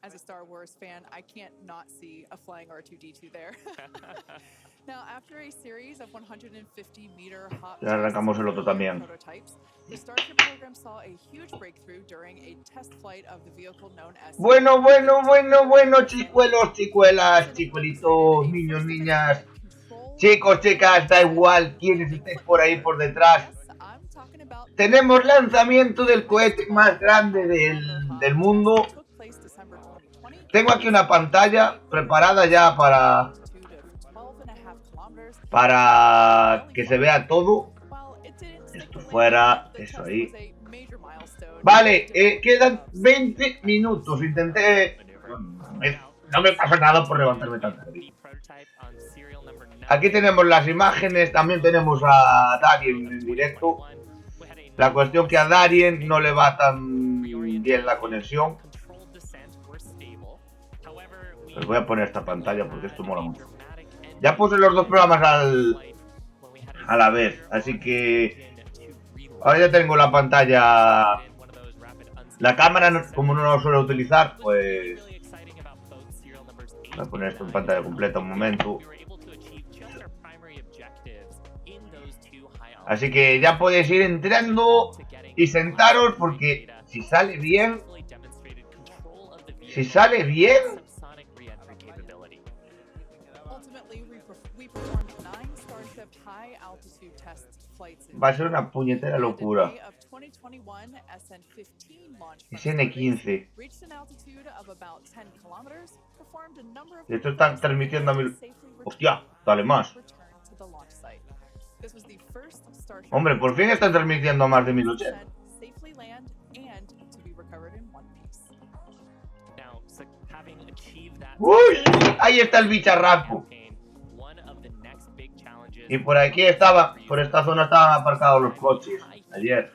As a Star Wars fan, I can't not see a flying R2-D2 there. Now, after a series of 150-meter hop Ya arrancamos el otro también. prototypes, the Starship program saw a huge breakthrough during a test flight of the vehicle known as Bueno, chicuelos, chicuelas, chicuelitos, niños, niñas, chicos, chicas, da igual quienes estéis por ahí por detrás. Tenemos lanzamiento del cohete más grande del mundo. Tengo aquí una pantalla preparada ya para que se vea todo. Esto fuera, eso ahí. Vale, quedan 20 minutos. Intenté... No me pasa nada por levantarme tan tarde. Aquí tenemos las imágenes. También tenemos a Darien en directo. La cuestión que a Darien no le va tan bien la conexión. Les voy a poner esta pantalla porque esto mola mucho. Ya puse los dos programas a la vez. Así que... ahora ya tengo la pantalla... La cámara, como no lo suelo utilizar, pues... voy a poner esto en pantalla completa un momento. Así que ya podéis ir entrando y sentaros porque si sale bien... Si sale bien... va a ser una puñetera locura. Es N15. Y esto están transmitiendo a 1000... ¡Hostia! Dale más. Hombre, por fin están transmitiendo a más de 1080. ¡Uy! Ahí está el bicharraco. Y por aquí estaba, por esta zona estaban aparcados los coches ayer.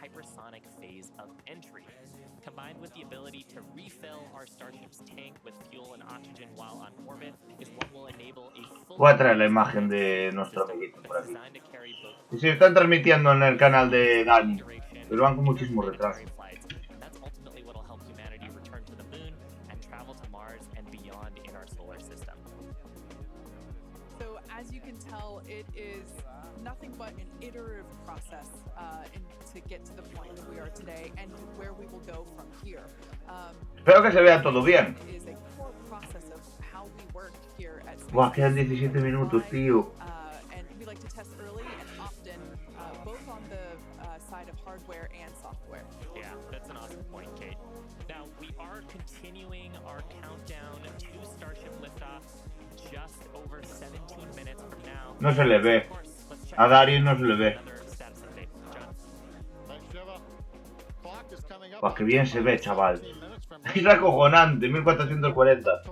Voy a traer la imagen de nuestro amiguito por aquí. Y se están transmitiendo en el canal de Dani, pero van con muchísimo retraso. As you can tell, it is nothing but an iterative process to get to the point that we are today and where we will go from here. Espero que se vea todo bien. Buah, quedan 17 minutos, tío. And we like to test early and often, both on the side of hardware and software. Yeah, that's an awesome point, Kate. Now, we are continuing our countdown to Starship liftoff. Just over 17 minutes from now. No se le ve. A Darien no se le ve. Pues que bien se ve, chaval. Es acojonante, 1440.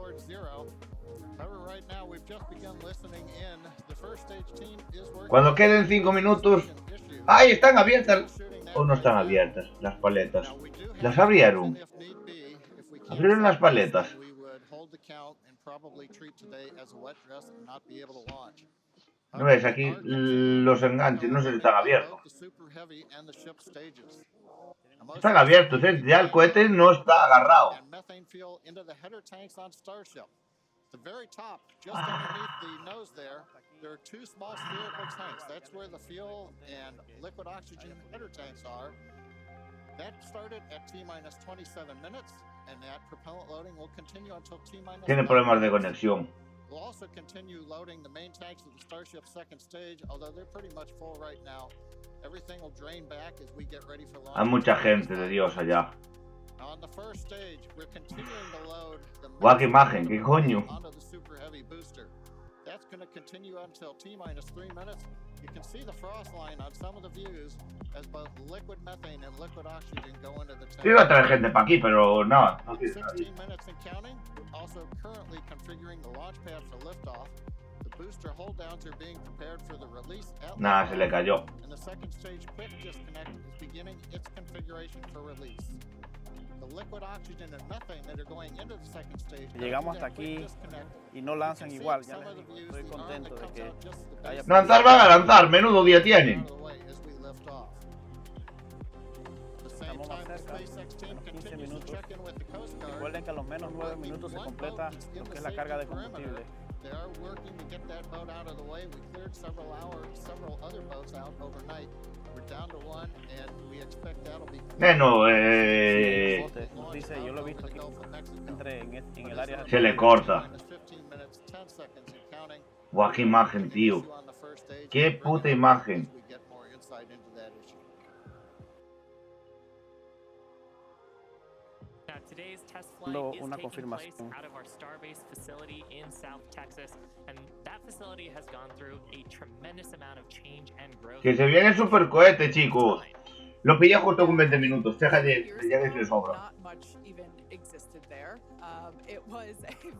Cuando queden 5 minutos... ¡Ay! Están abiertas. ¿O no están abiertas las paletas? Las abrieron. Abrieron las paletas. No ves, aquí los enganches no se están abiertos. Están abiertos, ya el cohete no está agarrado. Tiene problemas de conexión. We'll also continue loading the main tanks of the Starship second stage, although they're pretty much full right now. Everything will drain back as we get ready for launch. Hay mucha gente de Dios allá. On the first stage, we're continuing to load the Guau, qué imagen, qué coño. onto the super heavy booster. That's going to continue until T-minus 3 minutes. You can see the frost line on some of the views as both liquid methane and liquid oxygen go into the tank. Iba a traer gente para aquí, pero no. 16 minutes and counting. Also currently configuring the launch pad for liftoff. The booster hold downs are being prepared for the release at Nada, se le cayó. and the second stage quick disconnect is beginning its configuration for release. The liquid oxygen and methane that are going into the second stage. Llegamos hasta aquí y no lanzan igual, ya les digo, estoy contento de que haya... Lanzar van a lanzar, menudo día tienen. Estamos más cerca, 15 minutos. Recuerden que a los menos 9 minutos se completa lo que es la carga de combustible. They are working to get that boat out of the way. We cleared several other boats out overnight. We're down to one, and we expect that'll be. Bueno, Nos dice, yo lo he visto aquí, entre en el área. se le corta. Buah, qué imagen, tío. Qué puta imagen. Now, today's test flight is Una taking place confirmación. out of our Starbase facility in South Texas, and that facility has gone through a tremendous amount of change and growth. Que se viene el supercohete, chicos. Lo pillé justo con 20 minutos. Deja de ya que se sobra.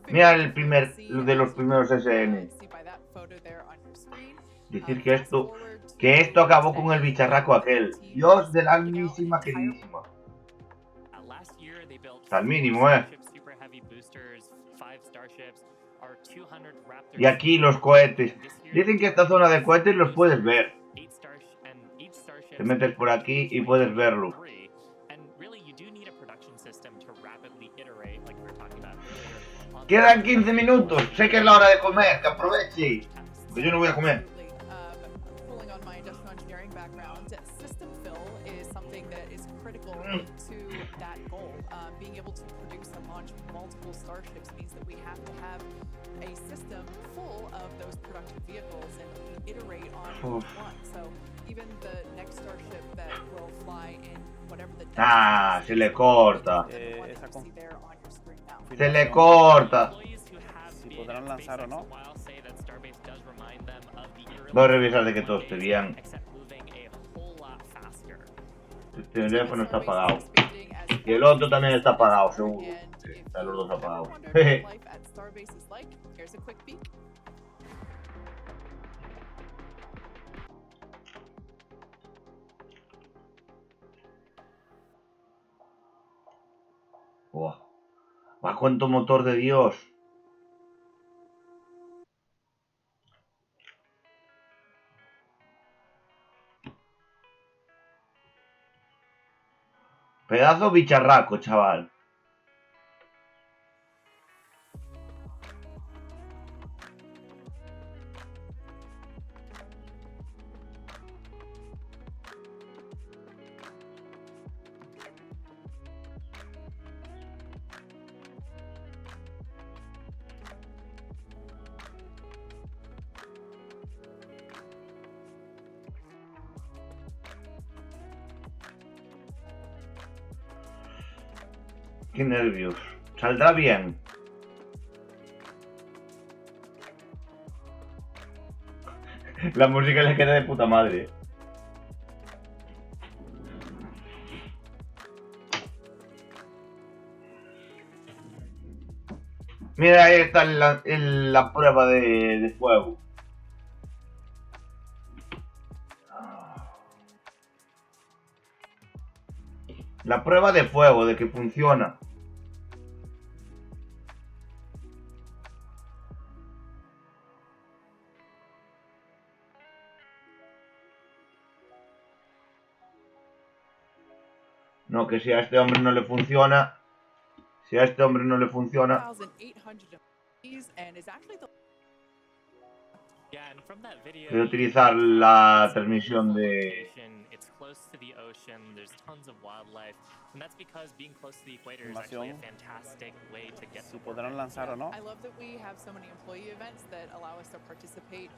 Mira el primer de los primeros SN. Decir que esto acabó con el bicharraco aquel. Dios de la almísima queridísima. Al mínimo, Y aquí los cohetes. Dicen que esta zona de cohetes los puedes ver. Te metes por aquí y puedes verlo. Quedan 15 minutos. Sé que es la hora de comer. Que aproveche. Pero yo no voy a comer. Being able to produce and launch multiple Starships means that we have to have a system full of those production vehicles and iterate on each one. So even the next Starship that will fly in whatever the se le corta. Esa Se le corta. Si podrán lanzar o no. Voy a revisar de que todo esté bien. El teléfono está apagado. Y el otro también está apagado, seguro. Están los dos apagados. Buah. ¡Va, cuánto motor de Dios! Pedazo bicharraco, chaval. Qué nervios. Saldrá bien. La música le queda de puta madre. Mira, ahí está la prueba de fuego. La prueba de fuego, de que funciona. No, que si a este hombre no le funciona. Si a este hombre no le funciona. Voy a utilizar la transmisión de... Si podrán lanzar o no. I love that we have so many employee events that allow us to participate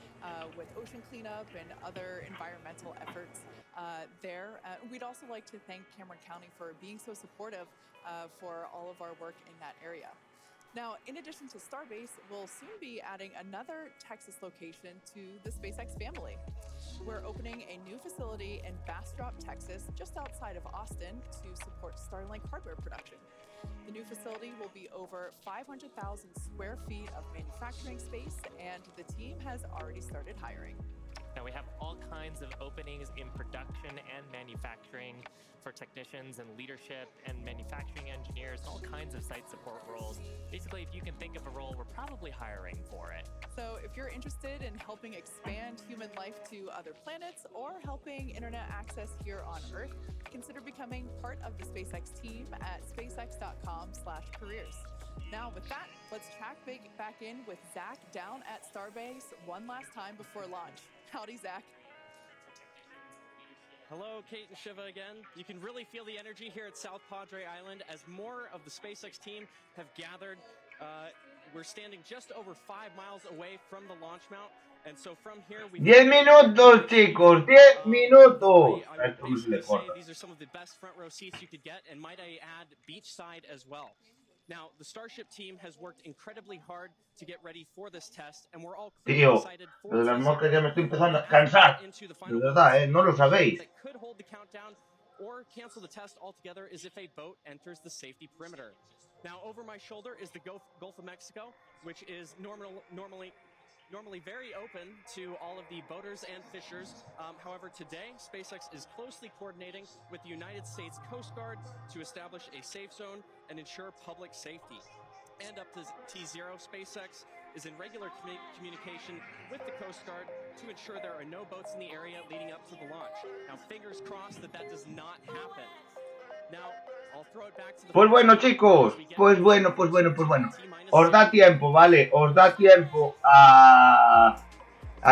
with ocean cleanup and other environmental efforts there. We'd also like to thank Cameron County for being so supportive for all of our work in that area. Now, in addition to Starbase, we'll soon be adding another Texas location to the SpaceX family. We're opening a new facility in Bastrop, Texas, just outside of Austin, to support Starlink hardware production. The new facility will be over 500,000 square feet of manufacturing space, and the team has already started hiring. Now we have all kinds of openings in production and manufacturing for technicians and leadership and manufacturing engineers, all kinds of site support roles. Basically, if you can think of a role, we're probably hiring for it. So if you're interested in helping expand human life to other planets or helping internet access here on Earth, consider becoming part of the SpaceX team at spacex.com/careers. Now with that, let's check back in with Zach down at Starbase one last time before launch. Howdy, Zach. Hello, Kate and Shiva again. You can really feel the energy here at South Padre Island as more of the SpaceX team have gathered. We're standing just over 5 miles away from the launch mount, and so from here we... 10 minutos, chicos, 10 minutos. I would basically say these are some of the best front row seats you could get, and might I add, beachside as well. Now, the Starship team has worked incredibly hard to get ready for this test, and we're all Tío, excited for de las this. moscas ya me estoy empezando a cansar. De verdad, no lo sabéis. That could hold the countdown or cancel the test altogether is if a boat enters the safety perimeter. Now, over my shoulder is the Gulf of Mexico, which is normally very open to all of the boaters and fishers. However, today, SpaceX is closely coordinating with the United States Coast Guard to establish a safe zone and ensure public safety. And up to T0, SpaceX is in regular communication with the Coast Guard to ensure there are no boats in the area leading up to the launch. Now, fingers crossed that does not happen. Now, I'll throw it back to the... Pues bueno, chicos, pues bueno. Os da tiempo, ¿vale? Os da tiempo a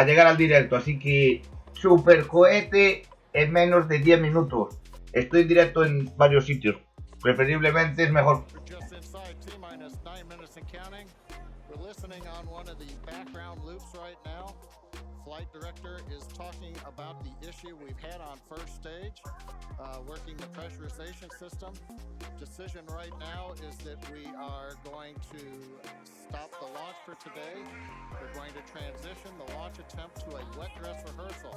llegar al directo, así que super cohete en menos de 10 minutos. Estoy en directo en varios sitios. Preferiblemente es mejor. Flight director is talking about the issue we've had on first stage, working the pressurization system. Decision right now is that we are going to stop the launch for today. We're going to transition the launch attempt to a wet dress rehearsal.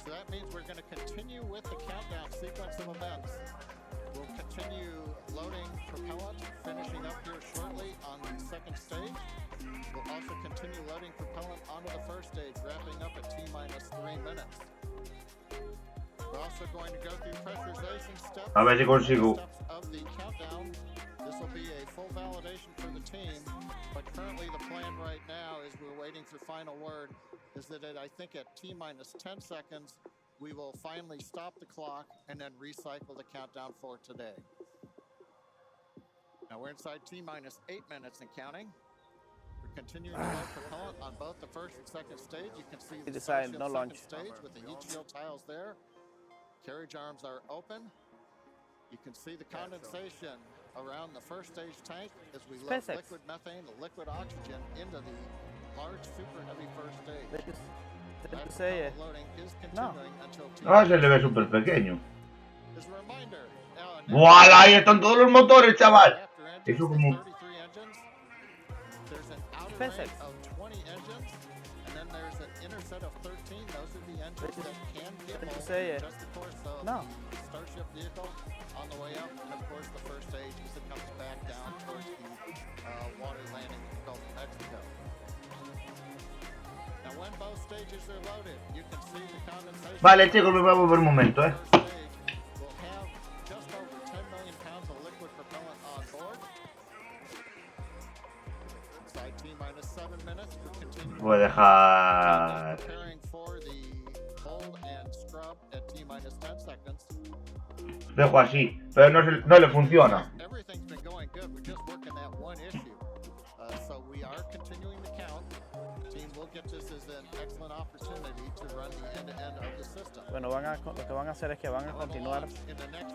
So that means we're going to continue with the countdown sequence of events. We'll continue loading propellant, finishing up here shortly on the second stage. We'll also continue loading propellant onto the first stage, wrapping up at T-3 minutes. We're also going to go through pressurization steps. A ver si consigo. Steps of the countdown. This will be a full validation for the team, but currently the plan right now is we're waiting for final word, is that I think at T-10 seconds, we will finally stop the clock and then recycle the countdown for today. Now we're inside T-8 minutes and counting. We're continuing to load propellant on both the first and second stage. You can see the Starship second stage with the heat shield tiles there. Carriage arms are open. You can see the condensation around the first stage tank as we load liquid methane and liquid oxygen into the large super heavy first stage. No. Ah, se le ve súper pequeño. ¡Voilà! Ahí están todos los motores, chaval. Eso como... SpaceX. No. Starship vehicle on the way up, and of course the first stage as it comes back down towards the water landing in the Gulf of Mexico. Now when both stages are loaded, you can see the condensation. Vale, chicos, me voy a volver un momento, We'll have just over 10 million pounds of liquid propellant on board. Inside T-7 minutes, we're continuing. Voy a dejar... Preparing for the hold and scrub at T-10 seconds. Dejo así, pero no le funciona. Everything's been going good. We're just working that one issue. So we are continuing the count. Team will get this as an excellent opportunity to run the end-to-end of the system. Bueno, lo que van a hacer es que van a continuar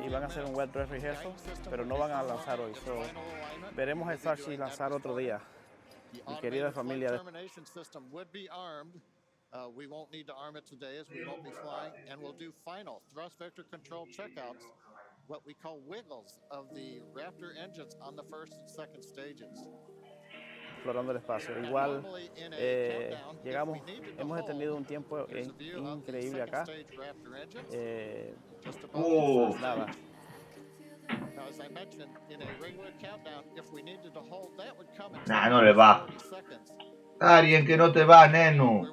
y van a hacer un wet dress rehearsal, pero no van a lanzar hoy. So, veremos a Starship lanzar otro día. Mi querida familia. We won't need to arm it today as we won't be flying, and we'll do final thrust vector control checkouts, what we call wiggles of the Raptor engines on the first and second stages. Explorando el espacio. Igual hemos tenido un tiempo increíble acá. Nada. Nah, no le va. Alguien que no te va, neno.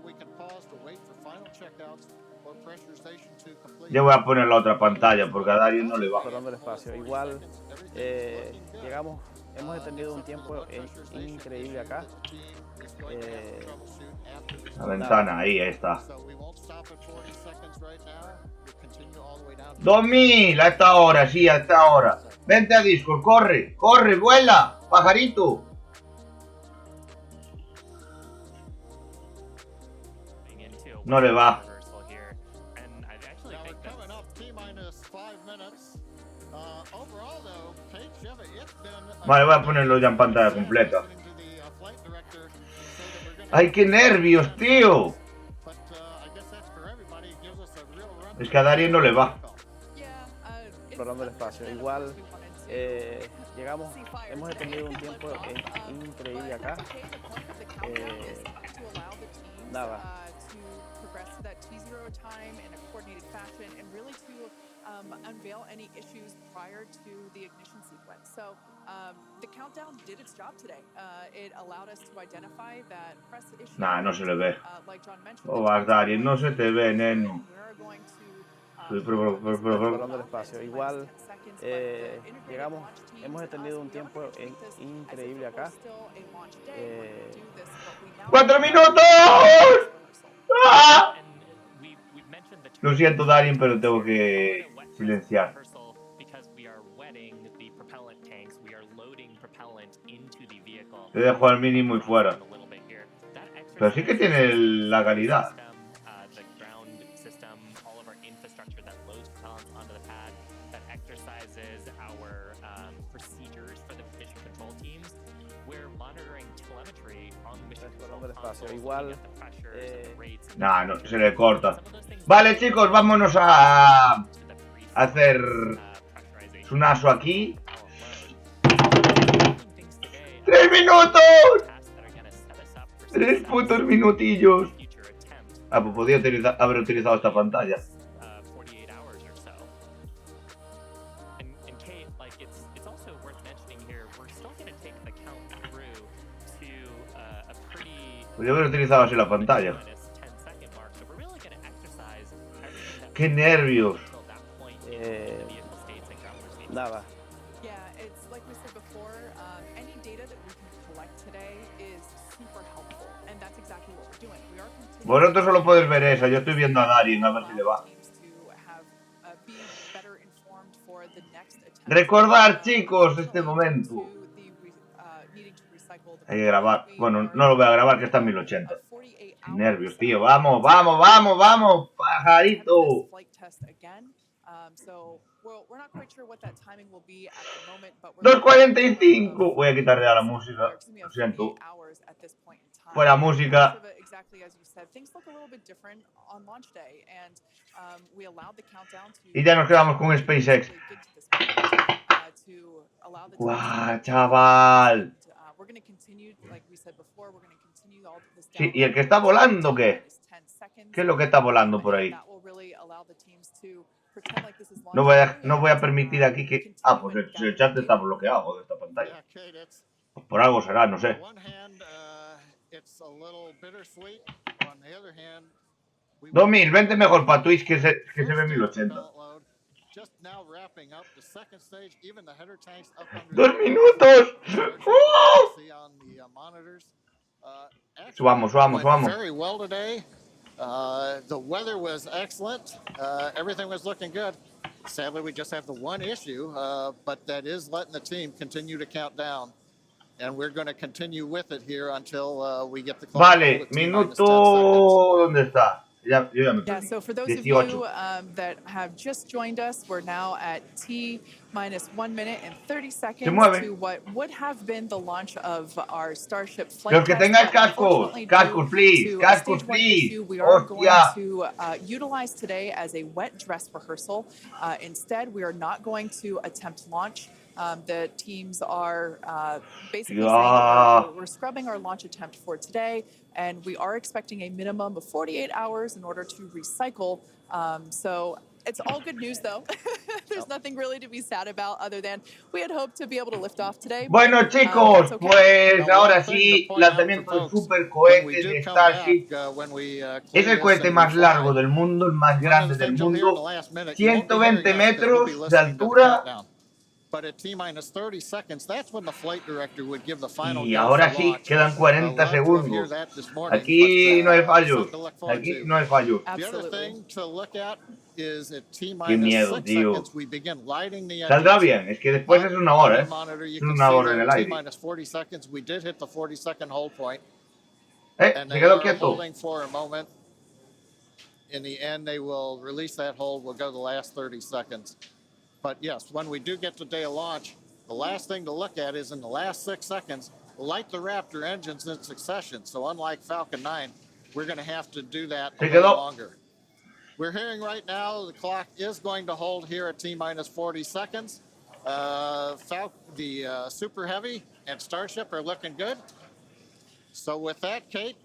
Yo voy a poner la otra pantalla porque a Darien no le va. Explorando el espacio. Igual Llegamos, hemos tenido un tiempo increíble acá. La ventana, ahí está. 2000 a esta hora, sí, a esta hora. Vente a Discord, corre, corre, vuela, pajarito. No le va. Vale, voy a ponerlo ya en pantalla completa. ¡Ay, qué nervios, tío! Es que a Darien no le va. Explorando el espacio. Igual llegamos, hemos tenido un tiempo increíble acá. Nada. Unveil any issues prior to the ignition sequence. So the countdown did its job today. It allowed us to identify that press issue. Nah, no se le ve. Like John mentioned. Oh, vas, Darien, no se te ve, neno. Explorando el espacio. Igual llegamos, hemos tenido un tiempo increíble acá. 4 minutos. ¡Ah! Lo siento, Darien, pero tengo que silenciar. Te dejo al mínimo y fuera. Pero sí que tiene la calidad. Igual nah, no, se le corta. Vale, chicos, vámonos a hacer Sunaso aquí. 3 minutos. 3 putos minutillos. Ah, pues podía haber utilizado esta pantalla. Podría haber utilizado así la pantalla. ¡Qué nervios! Nada. Vosotros solo podéis ver esa, yo estoy viendo a Darien, a ver si le va. Recordar, chicos, este momento. Hay que grabar. Bueno, no lo voy a grabar, que está en 1080. Qué nervios, tío. Vamos, vamos, vamos, vamos, pajarito. 2:45. Voy a quitar ya la música. Lo siento. Fuera música. Y ya nos quedamos con SpaceX. ¡Guau, chaval! Sí, ¿y el que está volando qué? ¿Qué es lo que está volando por ahí? No voy a permitir aquí que... Ah, pues el chat está bloqueado de esta pantalla. Pues por algo será, no sé. 2000, vente mejor para Twitch que se ve 1080. 2 minutos. Subamos, subamos, subamos. The weather was excellent. Everything was looking good. Sadly, we just have the one issue, but that is letting the team continue to count down. And we're going to continue with it here until we get the clock. Vale, minuto. ¿Dónde está? Yeah, so for those of you that have just joined us, we're now at T minus 1 minute and 30 seconds to what would have been the launch of our Starship flight. Los que tengáis cascos, cascos, please, cascos, please. We are going to utilize today as a wet dress rehearsal. Instead, we are not going to attempt launch. The teams are basically saying we're scrubbing our launch attempt for today, and we are expecting a minimum of 48 hours in order to recycle. So it's all good news, though. There's nothing really to be sad about other than we had hoped to be able to lift off today. Bueno, chicos, pues ahora sí, lanzamiento del super cohete de Starship. Es el cohete más largo del mundo, el más grande del mundo. 120 metros de altura. But at T-minus 30 seconds, that's when the flight director would give the final Y go ahora for sí, launch. quedan 40 Love to hear segundos. that this morning, Aquí no hay but fallos. something to look forward Aquí to. no hay fallos. The other Absolutely. thing to look at is at Qué T-minus miedo, 6 tío. seconds, we begin lighting the Saldrá engines. bien, es que después es una hora, On the monitor, you Es can una see hora en that el aire. T-minus 40 seconds, we did hit the 40-second hold point. Se And they quedó are quieto. holding for a moment. In the end, they will release that hold. We'll go the last 30 seconds. But yes, when we do get to day of launch, the last thing to look at is in the last 6 seconds, light the Raptor engines in succession. So unlike Falcon 9, we're going to have to do that a little longer. We're hearing right now the clock is going to hold here at T-minus 40 seconds. The Super Heavy and Starship are looking good. So with that, Kate,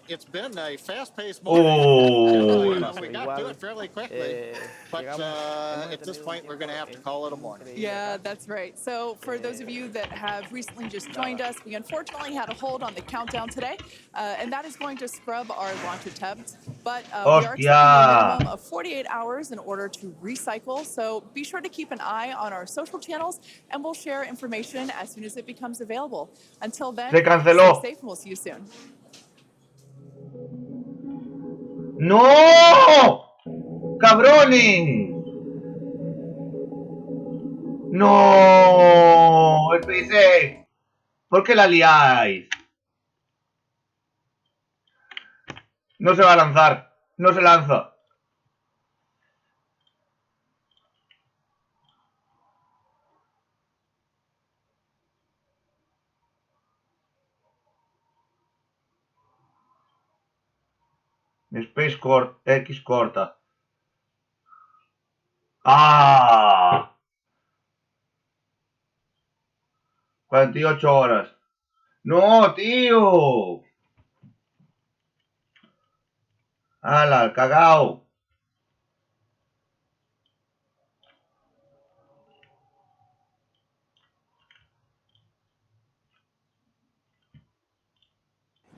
it's been a fast-paced morning. We got to it fairly quickly, but at this point, we're going to have to call it a morning. Yeah, that's right. So for those of you that have recently just joined us, we unfortunately had a hold on the countdown today, and that is going to scrub our launch attempts. But we are expecting a minimum of 48 hours in order to recycle. So be sure to keep an eye on our social channels, and we'll share information as soon as it becomes available. Until then, stay safe, and we'll see you soon. ¡No! ¡Cabrones! ¡No! SpaceX, ¿por qué la liáis? No se va a lanzar. No se lanza. Space X corta. ¡Ah! 48 horas. ¡No, tío! ¡Hala, el cagao!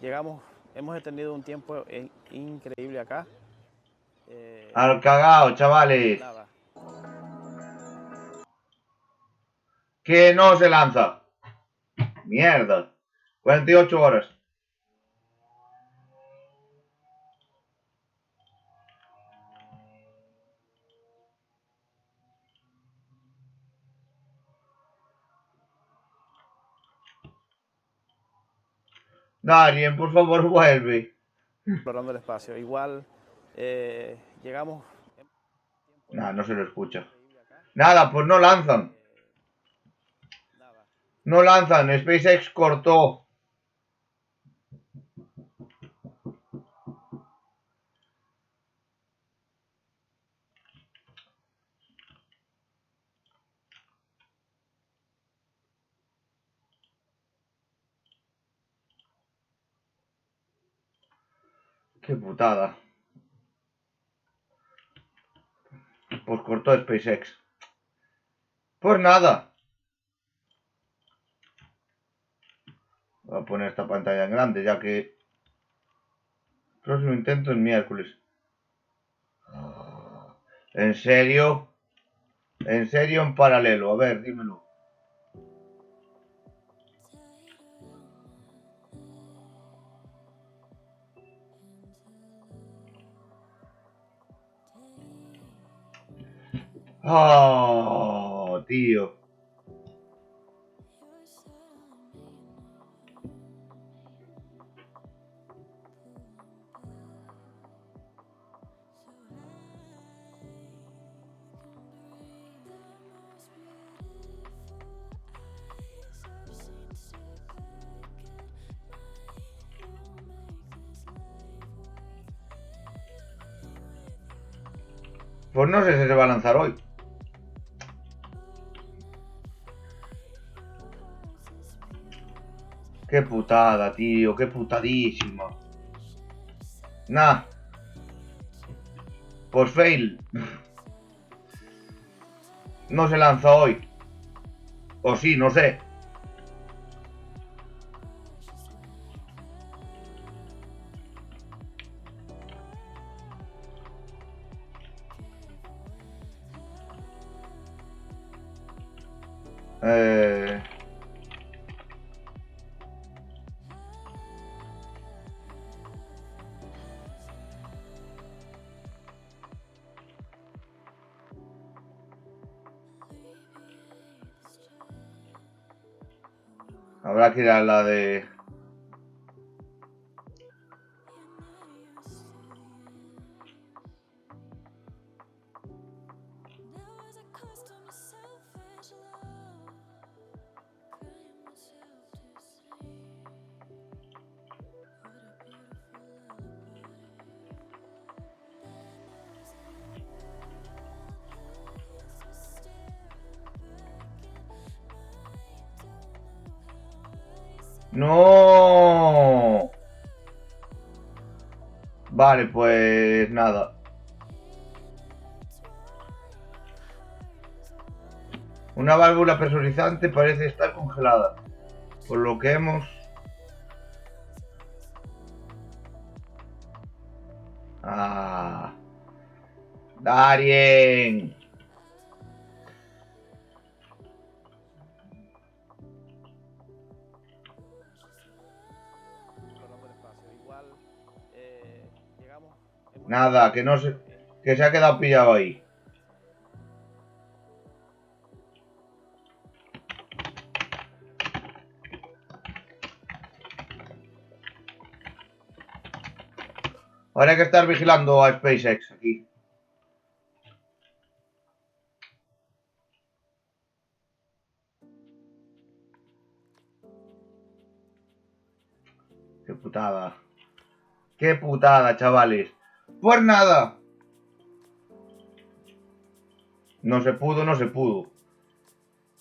Llegamos, hemos tenido un tiempo increíble acá. Al cagao, chavales. Nada. Que no se lanza. Mierda. 48 horas. Darien, por favor, vuelve. Explorando el espacio. Igual llegamos. Nada, no se lo escucha. Nada, pues no lanzan. No lanzan. SpaceX cortó. Qué putada. Pues cortó SpaceX. Pues nada. Voy a poner esta pantalla en grande, ya que el próximo intento es miércoles. ¿En serio? ¿En serio en paralelo? A ver, dímelo. ¡Oh, tío! Pues no sé si se va a lanzar hoy. Qué putada, tío. Qué putadísima. Nah. Pues fail. No se lanza hoy. O sí, no sé. Habrá que ir a la de... ¡No! Vale, pues nada. Una válvula presurizante parece estar congelada, por lo que hemos... ¡Ah! ¡Darien! Nada, que no se... que se ha quedado pillado ahí. Ahora hay que estar vigilando a SpaceX aquí. Qué putada. Qué putada, chavales. Pues nada. No se pudo, no se pudo.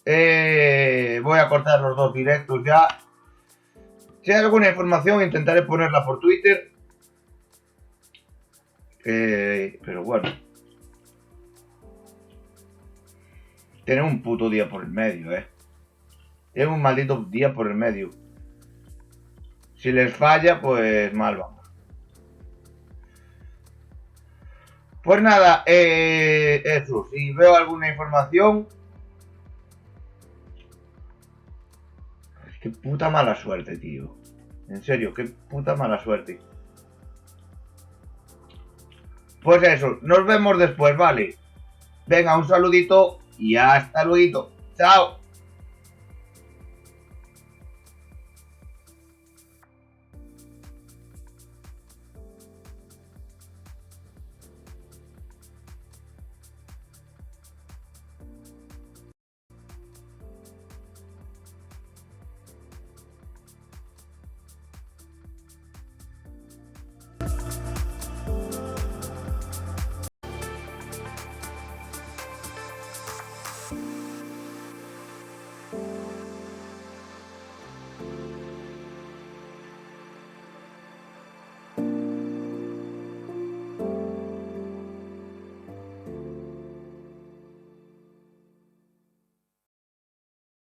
Voy a cortar los dos directos ya. Si hay alguna información intentaré ponerla por Twitter. Pero bueno. Tienen un puto día por el medio, Tienen un maldito día por el medio. Si les falla, pues mal vamos. Pues nada, eso. Si veo alguna información... Qué puta mala suerte, tío. En serio, qué puta mala suerte. Pues eso, nos vemos después, ¿vale? Venga, un saludito y hasta luego. Chao.